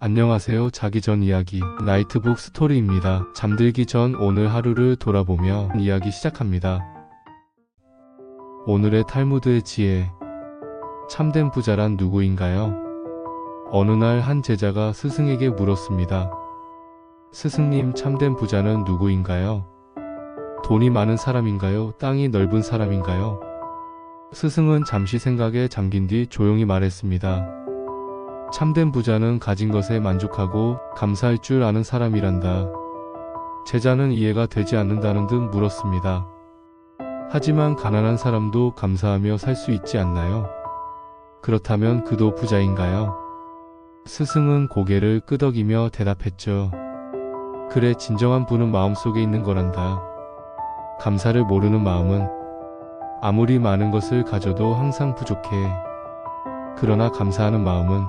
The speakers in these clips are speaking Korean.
안녕하세요. 자기 전 이야기 나이트북 스토리입니다. 잠들기 전 오늘 하루를 돌아보며 이야기 시작합니다. 오늘의 탈무드의 지혜. 참된 부자란 누구인가요? 어느 날 한 제자가 스승에게 물었습니다. 스승님, 참된 부자는 누구인가요? 돈이 많은 사람인가요? 땅이 넓은 사람인가요? 스승은 잠시 생각에 잠긴 뒤 조용히 말했습니다. 참된 부자는 가진 것에 만족하고 감사할 줄 아는 사람이란다. 제자는 이해가 되지 않는다는 듯 물었습니다. 하지만 가난한 사람도 감사하며 살 수 있지 않나요? 그렇다면 그도 부자인가요? 스승은 고개를 끄덕이며 대답했죠. 그래, 진정한 부는 마음속에 있는 거란다. 감사를 모르는 마음은 아무리 많은 것을 가져도 항상 부족해. 그러나 감사하는 마음은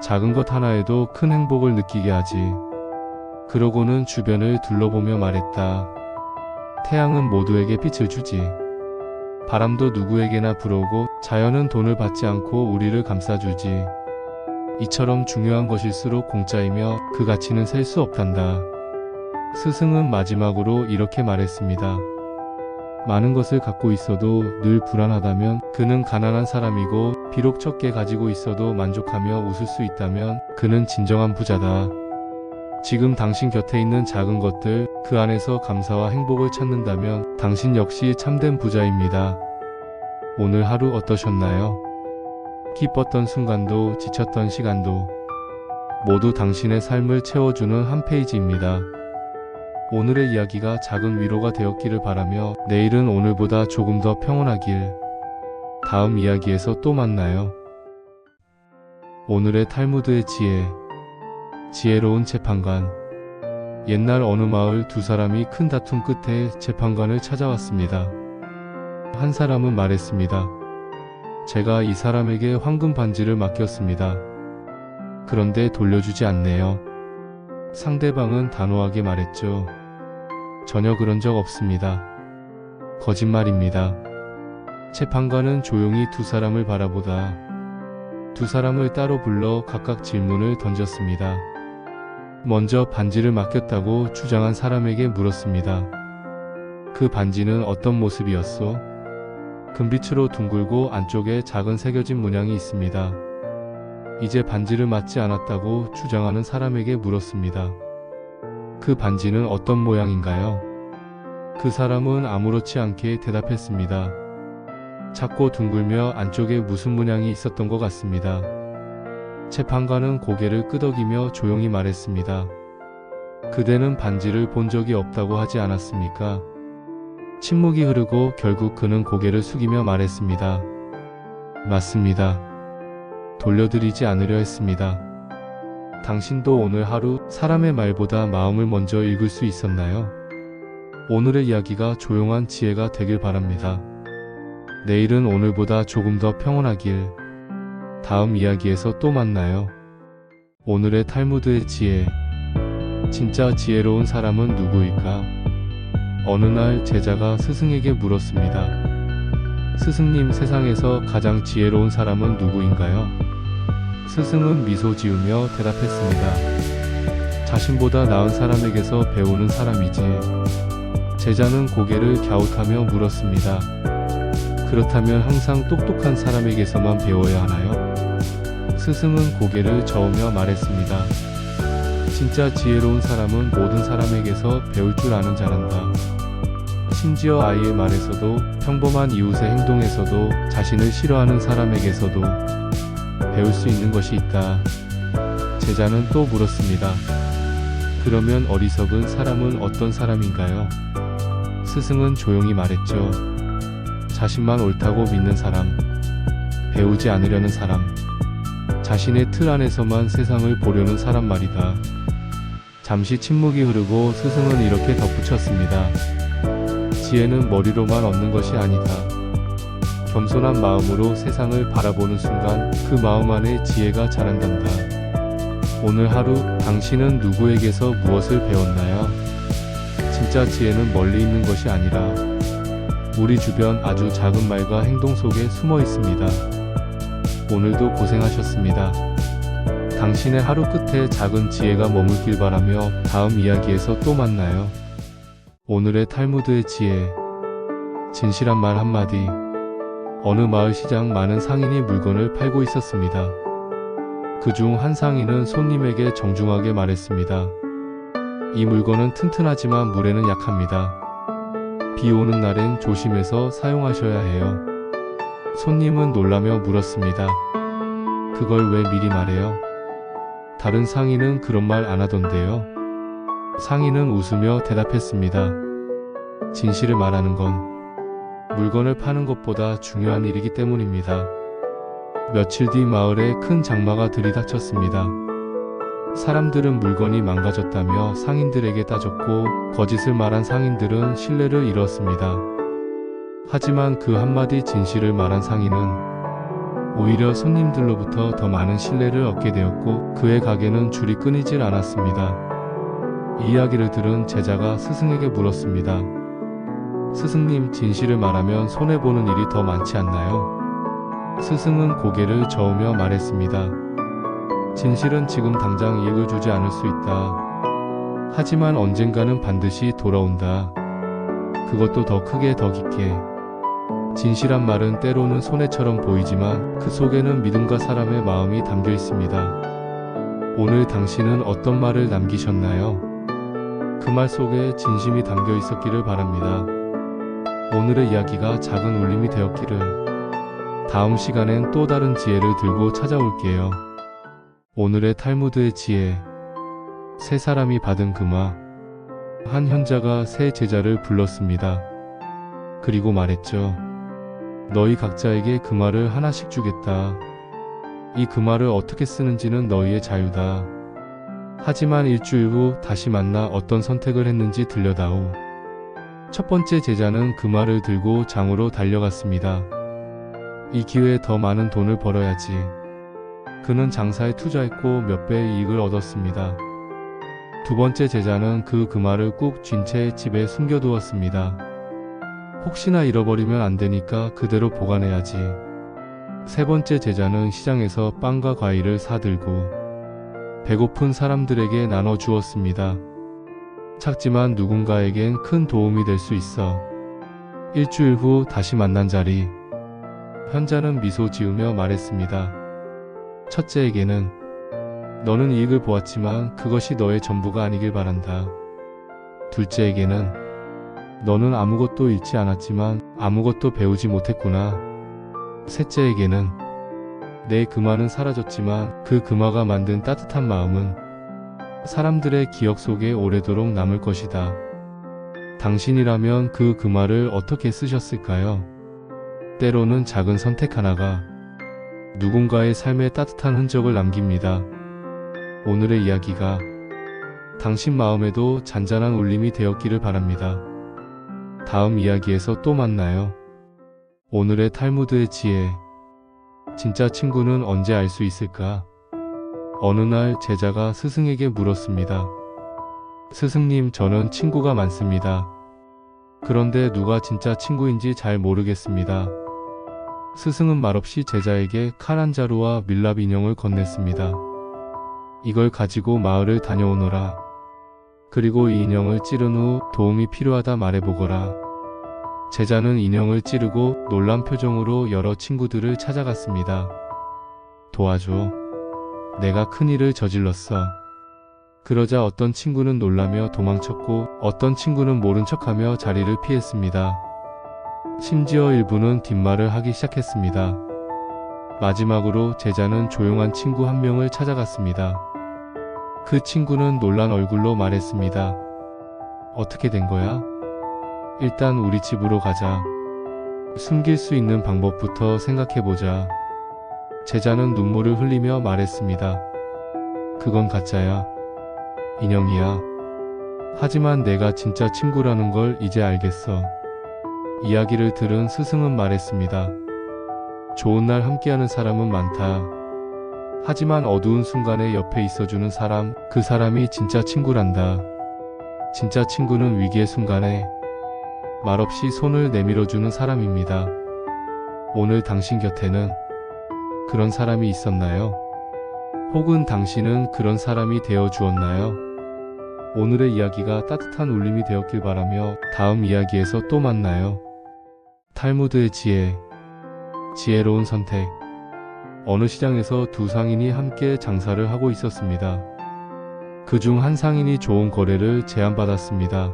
작은 것 하나에도 큰 행복을 느끼게 하지. 그러고는 주변을 둘러보며 말했다. 태양은 모두에게 빛을 주지. 바람도 누구에게나 불어오고 자연은 돈을 받지 않고 우리를 감싸주지. 이처럼 중요한 것일수록 공짜이며 그 가치는 셀 수 없단다. 스승은 마지막으로 이렇게 말했습니다. 많은 것을 갖고 있어도 늘 불안하다면 그는 가난한 사람이고, 비록 적게 가지고 있어도 만족하며 웃을 수 있다면 그는 진정한 부자다. 지금 당신 곁에 있는 작은 것들, 그 안에서 감사와 행복을 찾는다면 당신 역시 참된 부자입니다. 오늘 하루 어떠셨나요? 기뻤던 순간도 지쳤던 시간도 모두 당신의 삶을 채워주는 한 페이지입니다. 오늘의 이야기가 작은 위로가 되었기를 바라며 내일은 오늘보다 조금 더 평온하길. 다음 이야기에서 또 만나요. 오늘의 탈무드의 지혜. 지혜로운 재판관. 옛날 어느 마을 두 사람이 큰 다툼 끝에 재판관을 찾아왔습니다. 한 사람은 말했습니다. 제가 이 사람에게 황금 반지를 맡겼습니다. 그런데 돌려주지 않네요. 상대방은 단호하게 말했죠. 전혀 그런 적 없습니다. 거짓말입니다. 재판관은 조용히 두 사람을 바라보다 두 사람을 따로 불러 각각 질문을 던졌습니다. 먼저 반지를 맡겼다고 주장한 사람에게 물었습니다. 그 반지는 어떤 모습이었소? 금빛으로 둥글고 안쪽에 작은 새겨진 문양이 있습니다. 이제 반지를 맡지 않았다고 주장하는 사람에게 물었습니다. 그 반지는 어떤 모양인가요? 그 사람은 아무렇지 않게 대답했습니다. 작고 둥글며 안쪽에 무슨 문양이 있었던 것 같습니다. 재판관은 고개를 끄덕이며 조용히 말했습니다. 그대는 반지를 본 적이 없다고 하지 않았습니까? 침묵이 흐르고 결국 그는 고개를 숙이며 말했습니다. 맞습니다. 돌려드리지 않으려 했습니다. 당신도 오늘 하루 사람의 말보다 마음을 먼저 읽을 수 있었나요? 오늘의 이야기가 조용한 지혜가 되길 바랍니다. 내일은 오늘보다 조금 더 평온하길. 다음 이야기에서 또 만나요. 오늘의 탈무드의 지혜. 진짜 지혜로운 사람은 누구일까? 어느 날 제자가 스승에게 물었습니다. 스승님, 세상에서 가장 지혜로운 사람은 누구인가요? 스승은 미소 지으며 대답했습니다. 자신보다 나은 사람에게서 배우는 사람이지. 제자는 고개를 갸웃하며 물었습니다. 그렇다면 항상 똑똑한 사람에게서만 배워야 하나요? 스승은 고개를 저으며 말했습니다. 진짜 지혜로운 사람은 모든 사람에게서 배울 줄 아는 자란다. 심지어 아이의 말에서도, 평범한 이웃의 행동에서도, 자신을 싫어하는 사람에게서도 배울 수 있는 것이 있다. 제자는 또 물었습니다. 그러면 어리석은 사람은 어떤 사람인가요? 스승은 조용히 말했죠. 자신만 옳다고 믿는 사람, 배우지 않으려는 사람, 자신의 틀 안에서만 세상을 보려는 사람 말이다. 잠시 침묵이 흐르고 스승은 이렇게 덧붙였습니다. 지혜는 머리로만 얻는 것이 아니다. 겸손한 마음으로 세상을 바라보는 순간 그 마음 안에 지혜가 자란단다. 오늘 하루 당신은 누구에게서 무엇을 배웠나요? 진짜 지혜는 멀리 있는 것이 아니라 우리 주변 아주 작은 말과 행동 속에 숨어 있습니다. 오늘도 고생하셨습니다. 당신의 하루 끝에 작은 지혜가 머물길 바라며 다음 이야기에서 또 만나요. 오늘의 탈무드의 지혜. 진실한 말 한마디. 어느 마을 시장 많은 상인이 물건을 팔고 있었습니다. 그중 한 상인은 손님에게 정중하게 말했습니다. 이 물건은 튼튼하지만 물에는 약합니다. 비 오는 날엔 조심해서 사용하셔야 해요. 손님은 놀라며 물었습니다. 그걸 왜 미리 말해요? 다른 상인은 그런 말 안 하던데요. 상인은 웃으며 대답했습니다. 진실을 말하는 건 물건을 파는 것보다 중요한 일이기 때문입니다. 며칠 뒤 마을에 큰 장마가 들이닥쳤습니다. 사람들은 물건이 망가졌다며 상인들에게 따졌고 거짓을 말한 상인들은 신뢰를 잃었습니다. 하지만 그 한마디 진실을 말한 상인은 오히려 손님들로부터 더 많은 신뢰를 얻게 되었고 그의 가게는 줄이 끊이질 않았습니다. 이 이야기를 들은 제자가 스승에게 물었습니다. 스승님, 진실을 말하면 손해보는 일이 더 많지 않나요? 스승은 고개를 저으며 말했습니다. 진실은 지금 당장 이익을 주지 않을 수 있다. 하지만 언젠가는 반드시 돌아온다. 그것도 더 크게 더 깊게. 진실한 말은 때로는 손해처럼 보이지만 그 속에는 믿음과 사람의 마음이 담겨 있습니다. 오늘 당신은 어떤 말을 남기셨나요? 그 말 속에 진심이 담겨 있었기를 바랍니다. 오늘의 이야기가 작은 울림이 되었기를. 다음 시간엔 또 다른 지혜를 들고 찾아올게요. 오늘의 탈무드의 지혜. 세 사람이 받은 금화. 한 현자가 세 제자를 불렀습니다. 그리고 말했죠. 너희 각자에게 금화를 하나씩 주겠다. 이 금화를 어떻게 쓰는지는 너희의 자유다. 하지만 일주일 후 다시 만나 어떤 선택을 했는지 들려다오. 첫 번째 제자는 금화를 들고 장으로 달려갔습니다. 이 기회에 더 많은 돈을 벌어야지. 그는 장사에 투자했고 몇 배의 이익을 얻었습니다. 두 번째 제자는 그 금화를 꾹 쥔 채 집에 숨겨두었습니다. 혹시나 잃어버리면 안 되니까 그대로 보관해야지. 세 번째 제자는 시장에서 빵과 과일을 사들고 배고픈 사람들에게 나눠주었습니다. 작지만 누군가에겐 큰 도움이 될 수 있어. 일주일 후 다시 만난 자리. 현자는 미소 지으며 말했습니다. 첫째에게는 너는 이익을 보았지만 그것이 너의 전부가 아니길 바란다. 둘째에게는 너는 아무것도 잃지 않았지만 아무것도 배우지 못했구나. 셋째에게는 내 금화는 사라졌지만 그 금화가 만든 따뜻한 마음은 사람들의 기억 속에 오래도록 남을 것이다. 당신이라면 그 금화를 어떻게 쓰셨을까요? 때로는 작은 선택 하나가 누군가의 삶에 따뜻한 흔적을 남깁니다. 오늘의 이야기가 당신 마음에도 잔잔한 울림이 되었기를 바랍니다. 다음 이야기에서 또 만나요. 오늘의 탈무드의 지혜. 진짜 친구는 언제 알 수 있을까? 어느 날 제자가 스승에게 물었습니다. 스승님, 저는 친구가 많습니다. 그런데 누가 진짜 친구인지 잘 모르겠습니다. 스승은 말없이 제자에게 칼 한 자루와 밀랍 인형을 건넸습니다. 이걸 가지고 마을을 다녀오너라. 그리고 이 인형을 찌른 후 도움이 필요하다 말해보거라. 제자는 인형을 찌르고 놀란 표정으로 여러 친구들을 찾아갔습니다. 도와줘. 내가 큰일을 저질렀어. 그러자 어떤 친구는 놀라며 도망쳤고 어떤 친구는 모른 척하며 자리를 피했습니다. 심지어 일부는 뒷말을 하기 시작했습니다. 마지막으로 제자는 조용한 친구 한 명을 찾아갔습니다. 그 친구는 놀란 얼굴로 말했습니다. 어떻게 된 거야? 일단 우리 집으로 가자. 숨길 수 있는 방법부터 생각해보자. 제자는 눈물을 흘리며 말했습니다. 그건 가짜야. 인형이야. 하지만 내가 진짜 친구라는 걸 이제 알겠어. 이야기를 들은 스승은 말했습니다. 좋은 날 함께하는 사람은 많다. 하지만 어두운 순간에 옆에 있어주는 사람, 그 사람이 진짜 친구란다. 진짜 친구는 위기의 순간에 말없이 손을 내밀어주는 사람입니다. 오늘 당신 곁에는 그런 사람이 있었나요? 혹은 당신은 그런 사람이 되어 주었나요? 오늘의 이야기가 따뜻한 울림이 되었길 바라며 다음 이야기에서 또 만나요. 탈무드의 지혜, 지혜로운 선택. 어느 시장에서 두 상인이 함께 장사를 하고 있었습니다. 그중 한 상인이 좋은 거래를 제안받았습니다.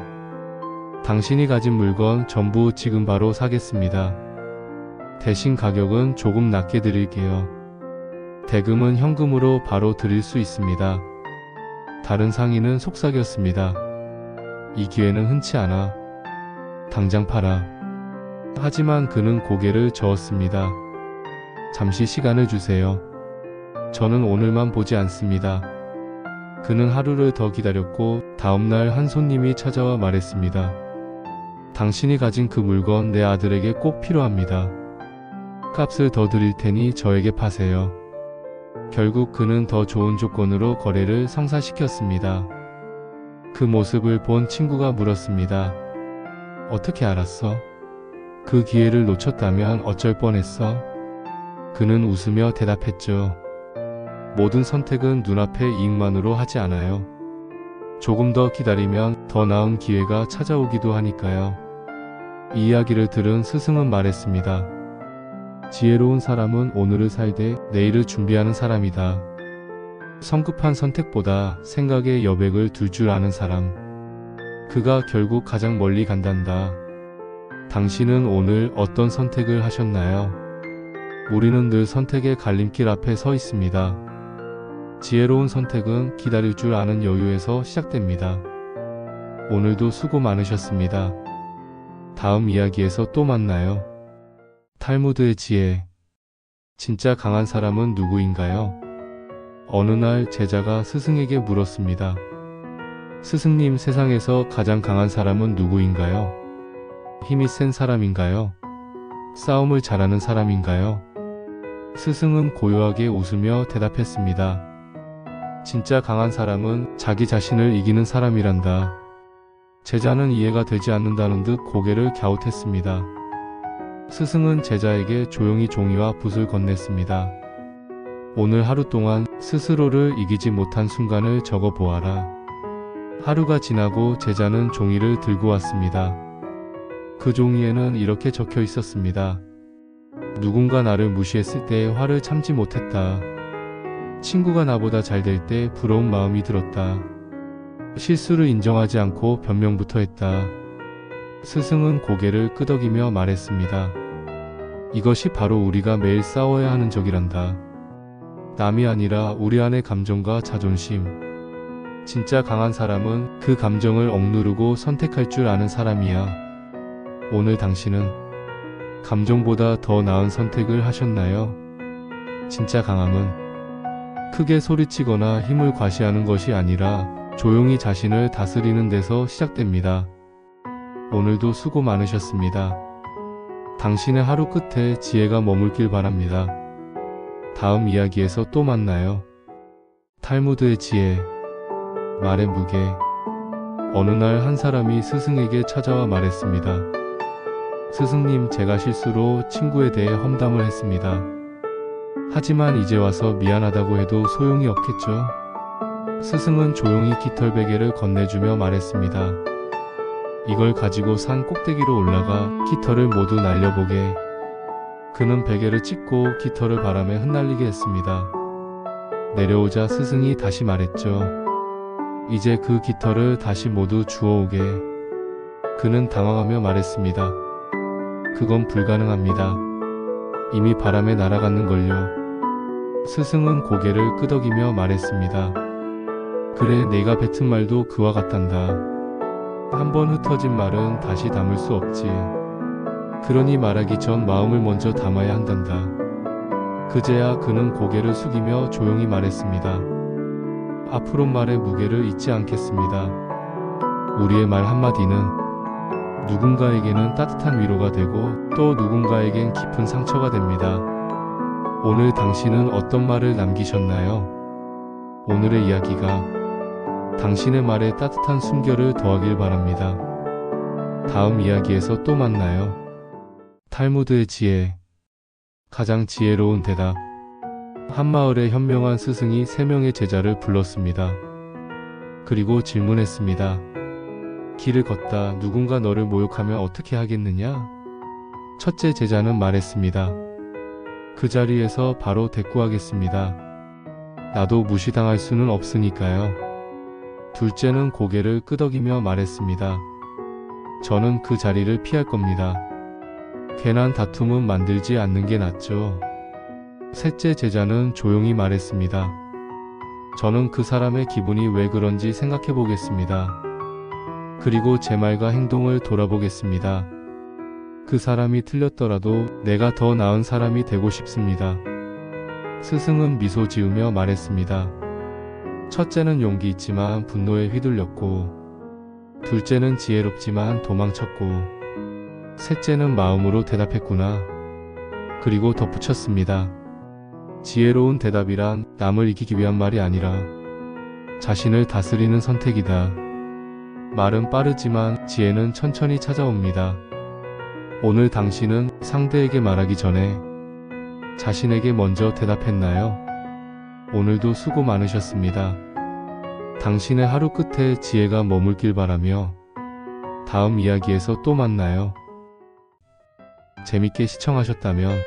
당신이 가진 물건 전부 지금 바로 사겠습니다. 대신 가격은 조금 낮게 드릴게요. 대금은 현금으로 바로 드릴 수 있습니다. 다른 상인은 속삭였습니다. 이 기회는 흔치 않아. 당장 팔아. 하지만 그는 고개를 저었습니다. 잠시 시간을 주세요. 저는 오늘만 보지 않습니다. 그는 하루를 더 기다렸고 다음날 한 손님이 찾아와 말했습니다. 당신이 가진 그 물건 내 아들에게 꼭 필요합니다. 값을 더 드릴 테니 저에게 파세요. 결국 그는 더 좋은 조건으로 거래를 성사시켰습니다. 그 모습을 본 친구가 물었습니다. 어떻게 알았어? 그 기회를 놓쳤다면 어쩔 뻔했어? 그는 웃으며 대답했죠. 모든 선택은 눈앞의 이익만으로 하지 않아요. 조금 더 기다리면 더 나은 기회가 찾아오기도 하니까요. 이 이야기를 들은 스승은 말했습니다. 지혜로운 사람은 오늘을 살되 내일을 준비하는 사람이다. 성급한 선택보다 생각에 여백을 둘 줄 아는 사람. 그가 결국 가장 멀리 간단다. 당신은 오늘 어떤 선택을 하셨나요? 우리는 늘 선택의 갈림길 앞에 서 있습니다. 지혜로운 선택은 기다릴 줄 아는 여유에서 시작됩니다. 오늘도 수고 많으셨습니다. 다음 이야기에서 또 만나요. 탈무드의 지혜. 진짜 강한 사람은 누구인가요? 어느 날 제자가 스승에게 물었습니다. 스승님, 세상에서 가장 강한 사람은 누구인가요? 힘이 센 사람인가요? 싸움을 잘하는 사람인가요? 스승은 고요하게 웃으며 대답했습니다. 진짜 강한 사람은 자기 자신을 이기는 사람이란다. 제자는 이해가 되지 않는다는 듯 고개를 갸웃했습니다. 스승은 제자에게 조용히 종이와 붓을 건넸습니다. 오늘 하루 동안 스스로를 이기지 못한 순간을 적어 보아라. 하루가 지나고 제자는 종이를 들고 왔습니다. 그 종이에는 이렇게 적혀 있었습니다. 누군가 나를 무시했을 때 화를 참지 못했다. 친구가 나보다 잘 될 때 부러운 마음이 들었다. 실수를 인정하지 않고 변명부터 했다. 스승은 고개를 끄덕이며 말했습니다. 이것이 바로 우리가 매일 싸워야 하는 적이란다. 남이 아니라 우리 안의 감정과 자존심. 진짜 강한 사람은 그 감정을 억누르고 선택할 줄 아는 사람이야. 오늘 당신은 감정보다 더 나은 선택을 하셨나요? 진짜 강함은 크게 소리치거나 힘을 과시하는 것이 아니라 조용히 자신을 다스리는 데서 시작됩니다. 오늘도 수고 많으셨습니다. 당신의 하루 끝에 지혜가 머물길 바랍니다. 다음 이야기에서 또 만나요. 탈무드의 지혜. 말의 무게. 어느 날 한 사람이 스승에게 찾아와 말했습니다. 스승님, 제가 실수로 친구에 대해 험담을 했습니다. 하지만 이제 와서 미안하다고 해도 소용이 없겠죠? 스승은 조용히 깃털 베개를 건네주며 말했습니다. 이걸 가지고 산 꼭대기로 올라가 깃털을 모두 날려보게. 그는 베개를 찢고 깃털을 바람에 흩날리게 했습니다. 내려오자 스승이 다시 말했죠. 이제 그 깃털을 다시 모두 주워오게. 그는 당황하며 말했습니다. 그건 불가능합니다. 이미 바람에 날아갔는걸요. 스승은 고개를 끄덕이며 말했습니다. 그래, 내가 뱉은 말도 그와 같단다. 한번 흩어진 말은 다시 담을 수 없지. 그러니 말하기 전 마음을 먼저 담아야 한단다. 그제야 그는 고개를 숙이며 조용히 말했습니다. 앞으로 말의 무게를 잊지 않겠습니다. 우리의 말 한마디는 누군가에게는 따뜻한 위로가 되고 또 누군가에겐 깊은 상처가 됩니다. 오늘 당신은 어떤 말을 남기셨나요? 오늘의 이야기가 당신의 말에 따뜻한 숨결을 더하길 바랍니다. 다음 이야기에서 또 만나요. 탈무드의 지혜. 가장 지혜로운 대답. 한마을의 현명한 스승이 3명의 제자를 불렀습니다. 그리고 질문했습니다. 길을 걷다 누군가 너를 모욕하면 어떻게 하겠느냐? 첫째 제자는 말했습니다. 그 자리에서 바로 대꾸하겠습니다. 나도 무시당할 수는 없으니까요. 둘째는 고개를 끄덕이며 말했습니다. 저는 그 자리를 피할 겁니다. 괜한 다툼은 만들지 않는 게 낫죠. 셋째 제자는 조용히 말했습니다. 저는 그 사람의 기분이 왜 그런지 생각해 보겠습니다. 그리고 제 말과 행동을 돌아보겠습니다. 그 사람이 틀렸더라도 내가 더 나은 사람이 되고 싶습니다. 스승은 미소 지으며 말했습니다. 첫째는 용기 있지만 분노에 휘둘렸고, 둘째는 지혜롭지만 도망쳤고, 셋째는 마음으로 대답했구나. 그리고 덧붙였습니다. 지혜로운 대답이란 남을 이기기 위한 말이 아니라 자신을 다스리는 선택이다. 말은 빠르지만 지혜는 천천히 찾아옵니다. 오늘 당신은 상대에게 말하기 전에 자신에게 먼저 대답했나요? 오늘도 수고 많으셨습니다. 당신의 하루 끝에 지혜가 머물길 바라며 다음 이야기에서 또 만나요. 재밌게 시청하셨다면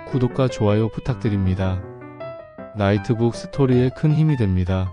구독과 좋아요 부탁드립니다. 나이트북 스토리에 큰 힘이 됩니다.